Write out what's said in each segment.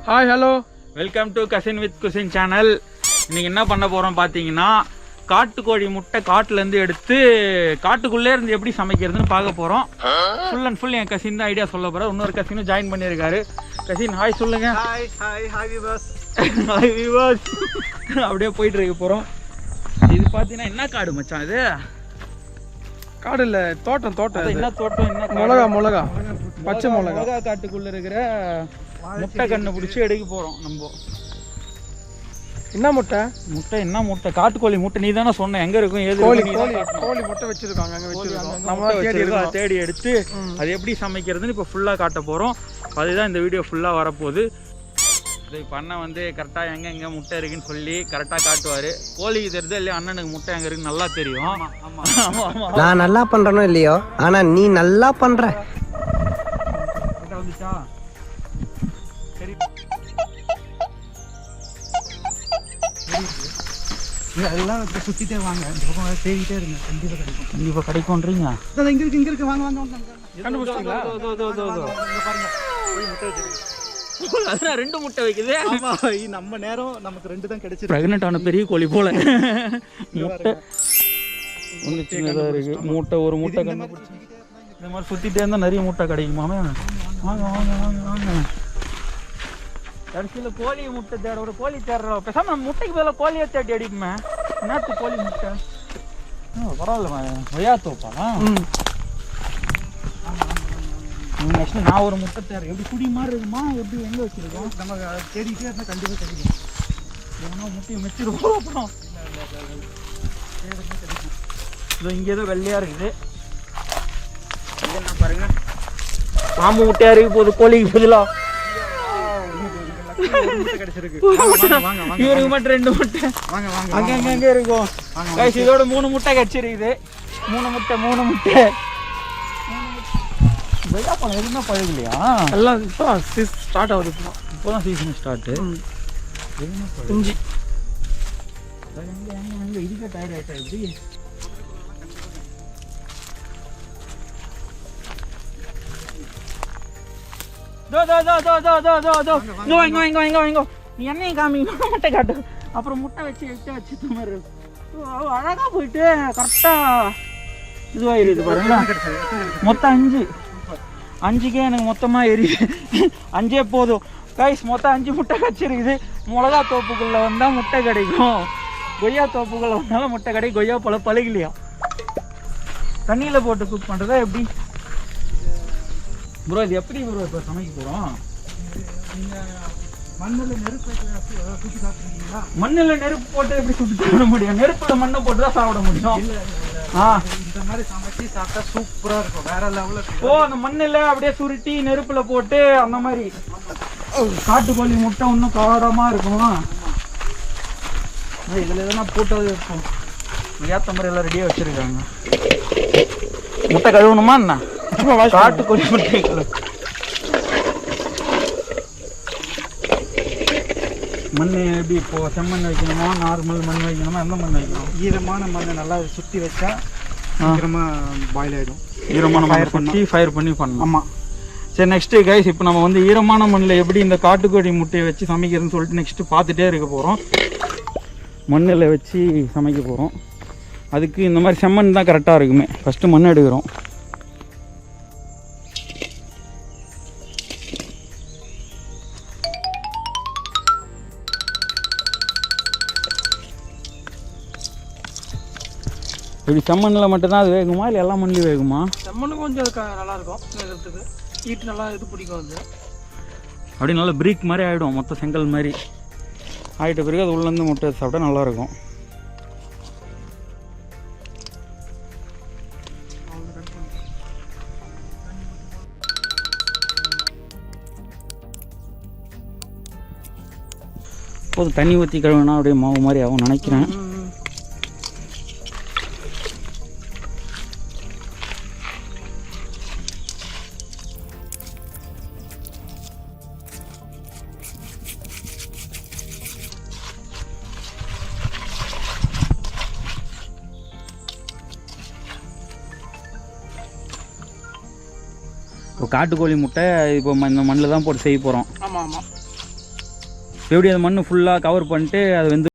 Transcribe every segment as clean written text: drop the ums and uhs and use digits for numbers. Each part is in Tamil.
Hi hello welcome to cousin with cuisine channel. இன்னைக்கு என்ன பண்ண போகிறோம் பார்த்தீங்கன்னா, காட்டுக்கோழி முட்டை காட்டுலேருந்து எடுத்து காட்டுக்குள்ளே இருந்து எப்படி சமைக்கிறதுன்னு பார்க்க போகிறோம். Full and full N cousin தான் ஐடியா சொல்ல போகிறேன். இன்னொரு கசினும் ஜாயின் பண்ணியிருக்காரு. கசின் ஹாய் சொல்லுங்க. Hi viewers. Hi viewers. அப்படியே போயிட்டு இருக்க போகிறோம். இது பார்த்தீங்கன்னா என்ன காடு மச்சான்? இது காடு இல்லை, தோட்டம். என்ன தோட்டம்? என்ன மிளகா பச்சை மிளகா காட்டுக்குள்ளே இருக்கிற முட்டை கண்ணை பிடிச்சி எடுக்க போகிறோம். நம்ம என்ன முட்டை என்ன முட்டை? காட்டுக்கோழி முட்டை. நீ தானே சொன்ன எங்க இருக்கும் ஏது? கோழி முட்டை வச்சிருக்காங்க, அங்க வச்சிருக்கோம். நம்ம தேடி எடுத்து அது எப்படி சமைக்கிறதுன்னு இப்போ ஃபுல்லா காட்ட போறோம். அதுதான் இந்த வீடியோ ஃபுல்லா வரப்போகுது. இது பண்ண வந்து கரெக்டா எங்க முட்டை இருக்குன்னு சொல்லி கரெக்டா காட்டுவாரு. கோழிக்கு தெரியுது இல்லையா, அண்ணனுக்கு முட்டை எங்க இருக்குன்னு நல்லா தெரியும். நான் நல்லா பண்றனோ இல்லையோ, ஆனா நீ நல்லா பண்ற. வந்துச்சா? சரி, எல்லாம் சுத்திட்டே வாங்க, இந்த பக்கம் தேடிட்டே இருங்க, கண்டிப்பா கிடைக்கும்ன்றீங்க. இங்க இருக்கு வாங்க கண்டுபிடிச்சிட்டீங்களா? அதான் 2 முட்டை வைக்குது. நம்ம நேரம் நமக்கு 2 தான் கிடைச்சிருக்கு. பிரெக்னென்ட் ஆன பெரிய கோழி போல. முட்டை ஒன்று சின்னதாக இருக்கு. முட்டை ஒரு முட்டை கண்டுபிடிச்சி இந்த மாதிரி சுற்றிட்டே இருந்தால் நிறைய முட்டை கிடைக்குமாமே. வாங்க வாங்க வாங்க வாங்க. கடைசியில் கோழி முட்டை தேட ஒரு கோழி தேடுறோம். பேசாமல் நம்ம முட்டைக்கு பதிலாக கோழியை தேடி அடிக்குமே. நேற்று கோழி முட்டை பரவாயில்ல. ஒய்யாத்தோப்பா. நெக்ஸ்ட் நான் ஒரு முட்டை தேடுறேன். எப்படி குடி மாதிரி இருக்குமா? எப்படி எங்கே வச்சுருக்கோம்? நம்ம தேடிட்டே இருந்தால் கண்டிப்பாக கிடைக்கும். ஏன்னா முட்டையை வச்சிருக்கோம். அப்புறம் இதோ இங்கே ஏதோ வெள்ளையாக இருக்குது. என்ன பாருங்க, பாம்பு முட்டையாக இருக்கு போகுது கோழிக்கு பதிலாக. இவருக்கு மட்டும் 2 முட்டை அங்க இருக்கும். இதோட 3 முட்டை கிடைச்சிருக்குது. 3 முட்டை வெள்ளாப்பழம் எதுவுமே பழகலையா? எல்லாம் இப்போ ஸ்டார்ட் ஆகுது. இப்போதான் சீசன் ஸ்டார்ட்டு. இஞ்சி இதுக்கே டயர்ட் ஆயிட்டா எப்படி? நீ என்னையும் காமிங்க, முட்டை காட்டு. அப்புறம் முட்டை வச்சு மாதிரி அழகா போயிட்டு கரெக்டா இதுவாயிருது பாருங்க. மொத்தம் 5க்கே எனக்கு மொத்தமா எரியுது. 5 போதும் கைஸ். மொத்தம் 5 முட்டை வச்சிருக்குது. மிளகா தோப்புக்குள்ள வந்தா முட்டை கிடைக்கும், கொய்யா தோப்புக்குள்ள வந்தாலும் முட்டை கிடைக்கும். கொய்யா பழம் பழகலையா? தண்ணியில போட்டு குக் பண்றதா எப்படி ப்ரோ? இது எப்படி ப்ரோ இப்போ சமைக்க போகிறோம்? மண்ணில் நெருப்பு சுற்றி சாப்பிட்றீங்களா? மண்ணில் நெருப்பு போட்டு எப்படி சுற்றி சாப்பிட முடியும்? நெருப்பில் மண்ணை போட்டு தான் சாப்பிட முடியும். இந்த மாதிரி சமைச்சு சாப்பிட்டா சூப்பராக இருக்கும், வேற லெவலில். அந்த மண்ணில் அப்படியே சுருட்டி நெருப்பில் போட்டு அந்த மாதிரி காட்டுக்கோழி முட்டை இன்னும் காரமாக இருக்கும். இதில் எதனா போட்டது இருக்கும். ஏற்ற மாதிரி எல்லாம் ரெடியாக வச்சுருக்காங்க. முட்டை கழுவணுமா என்ன? காட்டுக்கோழி முட்டை மண் எப்படி இப்போ செம்மண் வைக்கணுமா, நார்மல் மண் வைக்கணுமா, எந்த மண் வைக்கணும்? ஈரமான மண்ணை நல்லா சுற்றி வச்சா சீக்கிரமாக பாயில் ஆகிடும். ஈரமான மண்ணை சுற்றி ஃபயர் பண்ணி பண்ணணும். ஆமாம். சரி, நெக்ஸ்ட்டு கைஸ் இப்போ நம்ம வந்து ஈரமான மண்ணில் எப்படி இந்த காட்டுக்கோழி முட்டையை வச்சு சமைக்கிறதுன்னு சொல்லிட்டு நெக்ஸ்ட்டு பார்த்துட்டே இருக்க போகிறோம். மண்ணில் வச்சு சமைக்க போகிறோம். அதுக்கு இந்த மாதிரி செம்மண் தான் கரெக்டாக இருக்குமே. ஃபஸ்ட்டு மண் எடுக்கிறோம். இப்படி செம்மண்ணில் மட்டும்தான் அது வேகுமா, இல்லை எல்லா மண்ணிலும் வேகுமா? செம்மண்ணு கொஞ்சம் நல்லா இருக்கும் வேகிறதுக்கு. ஹீட் நல்லா இது பிடிக்கும். அது அப்படி நல்லா பிரீக் மாதிரி ஆகிடும், மொத்தம் செங்கல் மாதிரி ஆகிட்ட பிறகு அது உள்ளேருந்து முட்டை சாப்பிட்டா நல்லாயிருக்கும். போதும், தண்ணி ஊற்றி கழுவுனா அப்படியே மாவு மாதிரி ஆகும் நினைக்கிறேன். இப்போ காட்டுக்கோழி முட்டை இப்போ இந்த மண்ணில் தான் போட்டு செய்ய போகிறோம். ஆமாம் ஆமாம். எப்படி அந்த மண் ஃபுல்லாக கவர் பண்ணிட்டு அது வந்து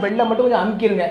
பெல்லை மட்டும் கொஞ்சம் அமுக்கிருங்க.